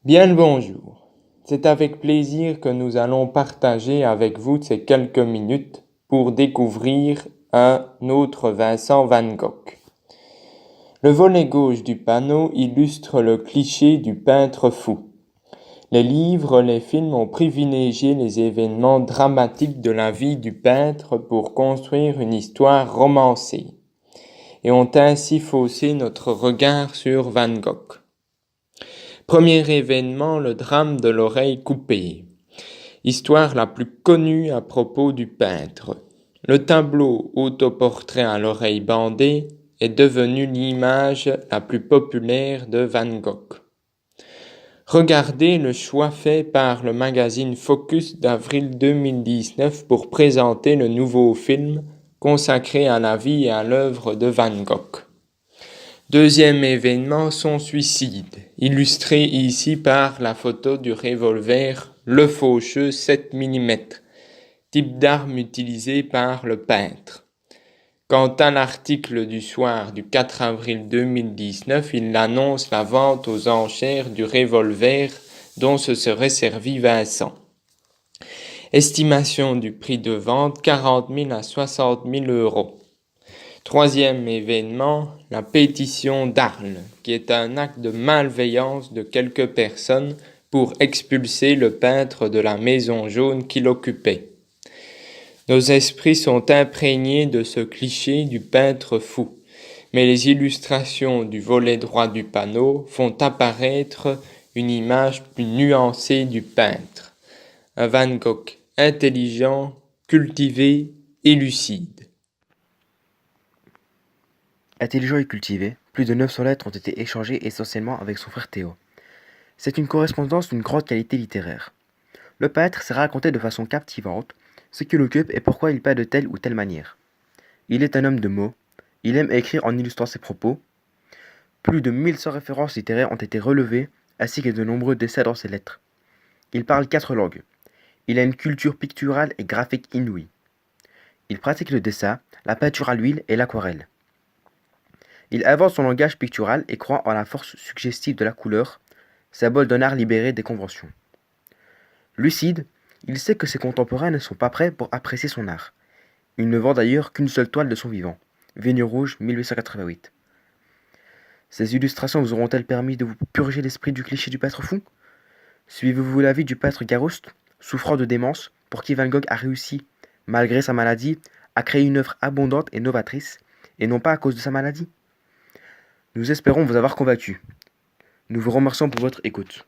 Bien le bonjour. C'est avec plaisir que nous allons partager avec vous ces quelques minutes pour découvrir un autre Vincent van Gogh. Le volet gauche du panneau illustre le cliché du peintre fou. Les livres, les films ont privilégié les événements dramatiques de la vie du peintre pour construire une histoire romancée, et ont ainsi faussé notre regard sur Van Gogh. Premier événement, le drame de l'oreille coupée. Histoire la plus connue à propos du peintre. Le tableau autoportrait à l'oreille bandée est devenu l'image la plus populaire de Van Gogh. Regardez le choix fait par le magazine Focus d'avril 2019 pour présenter le nouveau film consacré à la vie et à l'œuvre de Van Gogh. Deuxième événement, son suicide, illustré ici par la photo du revolver Le Faucheux 7 mm, type d'arme utilisée par le peintre. Quant à l'article du soir du 4 avril 2019, il annonce la vente aux enchères du revolver dont se serait servi Vincent. Estimation du prix de vente 40 000 à 60 000 euros. Troisième événement, la pétition d'Arles, qui est un acte de malveillance de quelques personnes pour expulser le peintre de la maison jaune qu'il occupait. Nos esprits sont imprégnés de ce cliché du peintre fou, mais les illustrations du volet droit du panneau font apparaître une image plus nuancée du peintre. Un Van Gogh intelligent, cultivé et lucide. Intelligent et cultivé, plus de 900 lettres ont été échangées essentiellement avec son frère Théo. C'est une correspondance d'une grande qualité littéraire. Le peintre s'est raconté de façon captivante ce qui l'occupe et pourquoi il peint de telle ou telle manière. Il est un homme de mots, il aime écrire en illustrant ses propos. Plus de 1100 références littéraires ont été relevées, ainsi que de nombreux dessins dans ses lettres. Il parle 4 langues. Il a une culture picturale et graphique inouïe. Il pratique le dessin, la peinture à l'huile et l'aquarelle. Il invente son langage pictural et croit en la force suggestive de la couleur, symbole d'un art libéré des conventions. Lucide, il sait que ses contemporains ne sont pas prêts pour apprécier son art. Il ne vend d'ailleurs qu'une seule toile de son vivant, Vigne Rouge 1888. Ces illustrations vous auront-elles permis de vous purger l'esprit du cliché du peintre fou? Suivez-vous l'avis du peintre Garouste, souffrant de démence, pour qui Van Gogh a réussi, malgré sa maladie, à créer une œuvre abondante et novatrice, et non pas à cause de sa maladie? Nous espérons vous avoir convaincu. Nous vous remercions pour votre écoute.